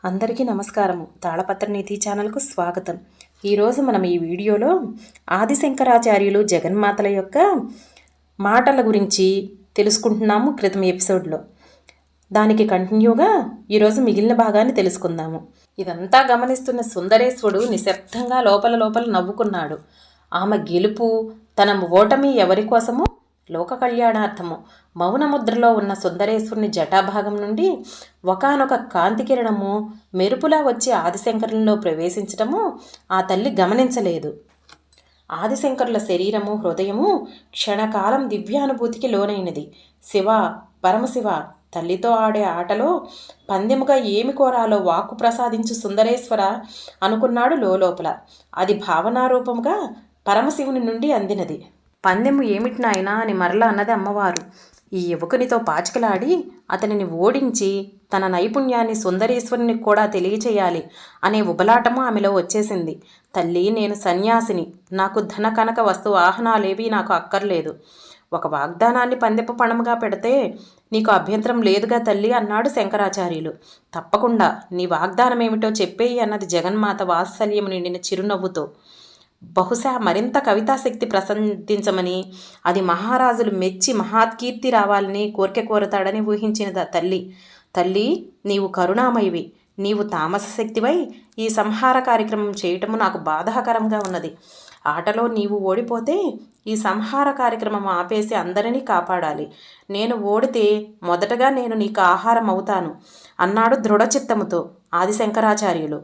అందరికీ నమస్కారము. తాళపత్ర నీతి ఛానల్కు స్వాగతం. ఈరోజు మనం ఈ వీడియోలో ఆదిశంకరాచార్యులు జగన్మాతల యొక్క మాటల గురించి తెలుసుకుంటున్నాము క్రితం ఎపిసోడ్లో. దానికి కంటిన్యూగా ఈరోజు మిగిలిన భాగాన్ని తెలుసుకుందాము. ఇదంతా గమనిస్తున్న సుందరేశ్వరుడు నిశ్శబ్దంగా లోపల నవ్వుకున్నాడు. ఆమె గెలుపు, తన ఓటమి ఎవరి కోసమో లోక కళ్యాణార్థము మౌనముద్రలో ఉన్న సుందరేశ్వరుని జటాభాగం నుండి ఒకానొక కాంతికిరణము మెరుపులా వచ్చి ఆదిశంకరులలో ప్రవేశించటము ఆ తల్లి గమనించలేదు. ఆదిశంకరుల శరీరము, హృదయము క్షణకాలం దివ్యానుభూతికి లోనైనది. శివ, పరమశివ, తల్లితో ఆడే ఆటలో పందెముగా ఏమి కోరాలో వాక్కు ప్రసాదించు సుందరేశ్వర అనుకున్నాడు లోపల. అది భావనారూపంగా పరమశివుని నుండి అందినది. పందెము ఏమిటి నాయనా అని మరలా అన్నది అమ్మవారు. ఈ యువకునితో పాచికలాడి అతనిని ఓడించి తన నైపుణ్యాన్ని సుందరేశ్వరుని కూడా తెలియచేయాలి అనే ఉబలాటము ఆమెలో వచ్చేసింది. తల్లి, నేను సన్యాసిని, నాకు ధన కనక వస్తు వాహనాలేవి నాకు అక్కర్లేదు. ఒక వాగ్దానాన్ని పందెపు పణముగా పెడితే నీకు అభ్యంతరం లేదుగా తల్లి అన్నాడు శంకరాచార్యులు. తప్పకుండా, నీ వాగ్దానం ఏమిటో చెప్పేయి అన్నది జగన్మాత వాత్సల్యము నిండిన చిరునవ్వుతో. బహుశా మరింత కవితాశక్తి ప్రసందించమని, అది మహారాజులు మెచ్చి మహాత్కీర్తి రావాలని కోరతాడని ఊహించిన తల్లి. తల్లి, నీవు కరుణామయివి, నీవు తామస శక్తివై ఈ సంహార కార్యక్రమం చేయటము నాకు బాధాకరంగా ఉన్నది. ఆటలో నీవు ఓడిపోతే ఈ సంహార కార్యక్రమం ఆపేసి అందరినీ కాపాడాలి. నేను ఓడితే మొదటగా నేను నీకు ఆహారం అవుతాను అన్నాడు దృఢచిత్తముతో ఆదిశంకరాచార్యులు.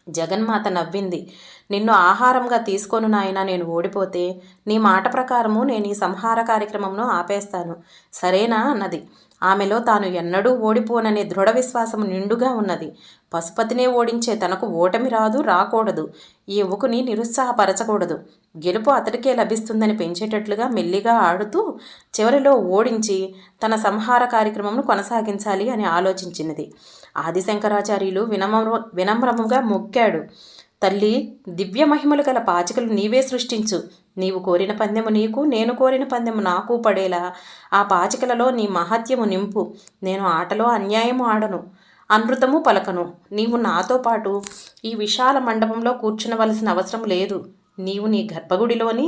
జగన్మాత నవ్వింది. నిన్ను ఆహారంగా తీసుకోను నాయన, నేను ఓడిపోతే నీ మాట ప్రకారము నేను ఈ సంహార కార్యక్రమంను ఆపేస్తాను, సరేనా అన్నది. ఆమెలో తాను ఎన్నడూ ఓడిపోననే దృఢ విశ్వాసము నిండుగా ఉన్నది. పశుపతినే ఓడించే తనకు ఓటమి రాకూడదు. ఈ యువకుని నిరుత్సాహపరచకూడదు. గెలుపు అతడికే లభిస్తుందని పెంచేటట్లుగా మెల్లిగా ఆడుతూ చివరిలో ఓడించి తన సంహార కార్యక్రమంను కొనసాగించాలి అని ఆలోచించినది. ఆదిశంకరాచార్యులు వినమ్రముగా మొక్కాడు. తల్లి, దివ్య మహిమలు గల పాచికలు నీవే సృష్టించు. నీవు కోరిన పందెము నీకు, నేను కోరిన పందెము నాకు పడేలా ఆ పాచికలలో నీ మహత్యము నింపు. నేను ఆటలో అన్యాయము ఆడను, అనృతము పలకను. నీవు నాతో పాటు ఈ విశాల మండపంలో కూర్చునవలసిన అవసరం లేదు. నీవు నీ గర్భగుడిలోని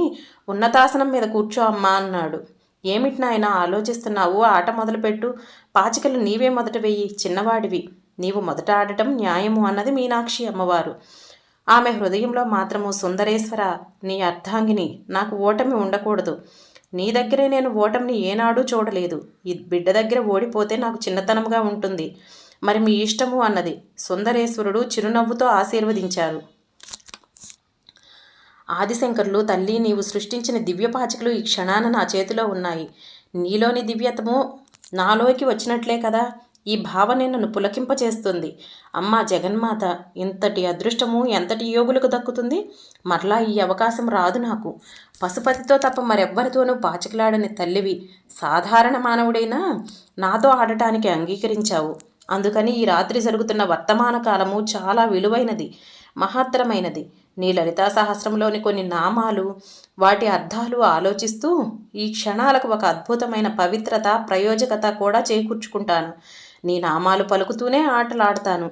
ఉన్నతాసనం మీద కూర్చో అమ్మా అన్నాడు. ఏమిటి నాయన ఆలోచిస్తున్నావు? ఆట మొదలుపెట్టు. పాచికలు నీవే మొదట వెయ్యి, చిన్నవాడివి, నీవు మొదట ఆడటం న్యాయము అన్నది మీనాక్షి అమ్మవారు. ఆమె హృదయంలో మాత్రము, సుందరేశ్వర, నీ అర్ధాంగిని, నాకు ఓటమి ఉండకూడదు. నీ దగ్గరే నేను ఓటమిని ఏనాడూ చూడలేదు. ఈ బిడ్డ దగ్గర ఓడిపోతే నాకు చిన్నతనంగా ఉంటుంది. మరి మీ ఇష్టము అన్నది. సుందరేశ్వరుడు చిరునవ్వుతో ఆశీర్వదించారు. ఆదిశంకరులు, తల్లి, నీవు సృష్టించిన దివ్యపాచికలు ఈ క్షణాన నా చేతిలో ఉన్నాయి. నీలోని దివ్యతము నాలోకి వచ్చినట్లే కదా. ఈ భావన నన్ను పులకింపచేస్తుంది. అమ్మా జగన్మాత, ఇంతటి అదృష్టము ఎంతటి యోగులకు దక్కుతుంది? మరలా ఈ అవకాశం రాదు నాకు. పశుపతితో తప్ప మరెవ్వరితోనూ పాచికలాడని తల్లివి, సాధారణ మానవుడైనా నాతో ఆడటానికి అంగీకరించావు. అందుకని ఈ రాత్రి జరుగుతున్న వర్తమాన కాలము చాలా విలువైనది, మహత్తరమైనది. నీ లలితా సహస్రంలోని కొన్ని నామాలు, వాటి అర్థాలు ఆలోచిస్తూ ఈ క్షణాలకు ఒక అద్భుతమైన పవిత్రత, ప్రయోజకత కూడా చేకూర్చుకుంటాను. నీ నామాలు పలుకుతూనే ఆటలాడతాను.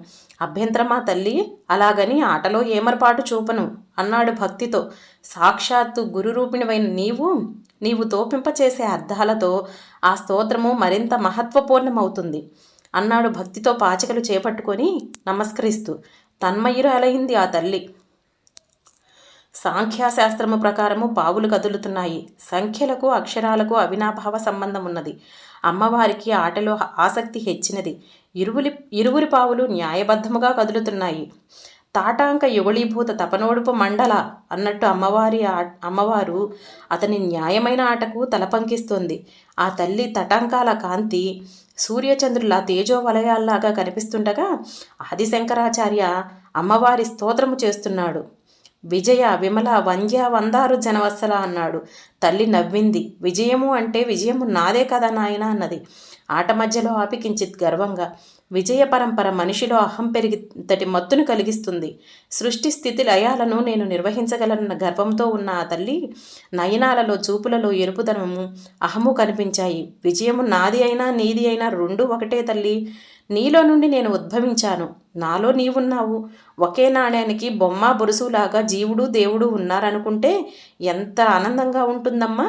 అభ్యంతరమా తల్లి? అలాగని ఆటలో ఏమరపాటు చూపను అన్నాడు భక్తితో. సాక్షాత్తు గురురూపిణివైన నీవు తోపింపచేసే అర్థాలతో ఆ స్తోత్రము మరింత మహత్వపూర్ణమవుతుంది అన్నాడు భక్తితో పాచికలు చేపట్టుకొని నమస్కరిస్తూ. తన్మయురాలైంది ఆ తల్లి. సాంఖ్యాశాస్త్రము ప్రకారము పావులు కదులుతున్నాయి. సంఖ్యలకు, అక్షరాలకు అవినాభావ సంబంధం ఉన్నది. అమ్మవారికి ఆటలో ఆసక్తి హెచ్చినది. ఇరువురి పావులు న్యాయబద్ధముగా కదులుతున్నాయి. తాటాంక యుగళీభూత తపనోడుపు మండల అన్నట్టు అమ్మవారు అతని న్యాయమైన ఆటకు తలపంకిస్తోంది. ఆ తల్లి తటాంకాల కాంతి సూర్యచంద్రుల తేజోవలయాల్లాగా కనిపిస్తుండగా ఆదిశంకరాచార్య అమ్మవారి స్తోత్రము చేస్తున్నాడు. విజయ, విమల, వంద్య, వందారు జనవత్సల అన్నాడు. తల్లి నవ్వింది. విజయము అంటే విజయము నాదే కదా నాయన అన్నది. ఆట మధ్యలో ఆపి కించిత్ గర్వంగా, విజయ పరంపర మనిషిలో అహం పెరిగితటి మత్తును కలిగిస్తుంది. సృష్టి స్థితి లయాలను నేను నిర్వహించగలనన్న గర్వంతో ఉన్న ఆ తల్లి నయనాలలో, చూపులలో ఎరుపుదనము, అహము కనిపించాయి. విజయము నాది అయినా నీది అయినా రెండూ ఒకటే తల్లి. నీలో నుండి నేను ఉద్భవించాను, నాలో నీవున్నావు. ఒకే నాణ్యానికి బొమ్మ బొరుసులాగా జీవుడు దేవుడు ఉన్నారనుకుంటే ఎంత ఆనందంగా ఉంటుందమ్మా.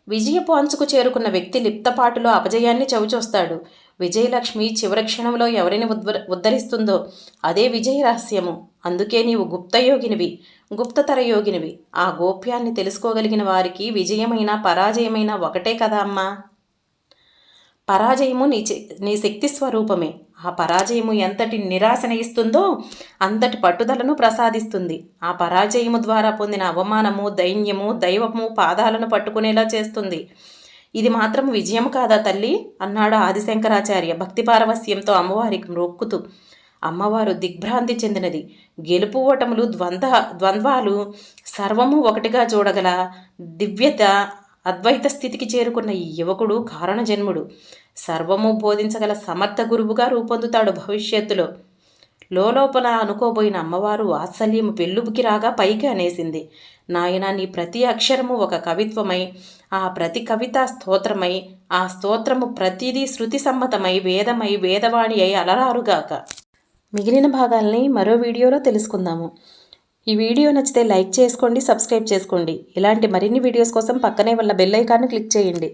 విజయపు అంచుకు చేరుకున్న వ్యక్తి లిప్తపాటులో అపజయాన్ని చవిచూస్తాడు. విజయలక్ష్మి చివరి క్షణంలో ఎవరిని ఉద్ధరిస్తుందో అదే విజయ రహస్యము. అందుకే నీవు గుప్తయోగినివి, గుప్తతర యోగినివి. ఆ గోప్యాన్ని తెలుసుకోగలిగిన వారికి విజయమైన పరాజయమైన ఒకటే కదా అమ్మా. పరాజయము నీ శక్తి స్వరూపమే. ఆ పరాజయము ఎంతటి నిరాశన ఇస్తుందో అంతటి పట్టుదలను ప్రసాదిస్తుంది. ఆ పరాజయము ద్వారా పొందిన అవమానము, దైన్యము, దైవము పాదాలను పట్టుకునేలా చేస్తుంది. ఇది మాత్రం విజయం కాదా తల్లి అన్నాడు ఆదిశంకరాచార్య భక్తి పారవస్యంతో అమ్మవారికి మొక్కుతూ. అమ్మవారు దిగ్భ్రాంతి చెందినది. గెలుపు ఓటములు, ద్వంద్వాలు సర్వము ఒకటిగా చూడగల దివ్యత, అద్వైత స్థితికి చేరుకున్న ఈ యువకుడు కారణజన్ముడు. సర్వము బోధించగల సమర్థ గురువుగా రూపొందుతాడు భవిష్యత్తులో. లోపల అనుకోబోయిన అమ్మవారు వాత్సల్యము పెళ్ళుబుకి రాగా పైకి అనేసింది, నాయన నీ ప్రతి అక్షరము ఒక కవిత్వమై, ఆ ప్రతి కవిత స్తోత్రమై, ఆ స్తోత్రము ప్రతిదీ శృతి సమ్మతమై, వేదమై, వేదవాణి అయి అలరారుగాక. మిగిలిన భాగాల్ని మరో వీడియోలో తెలుసుకుందాము. ఈ వీడియో నచ్చితే లైక్ చేసుకోండి, సబ్స్క్రైబ్ చేసుకోండి. ఇలాంటి మరిన్ని వీడియోస్ కోసం పక్కనే ఉన్న బెల్ ఐకాన్ని క్లిక్ చేయండి.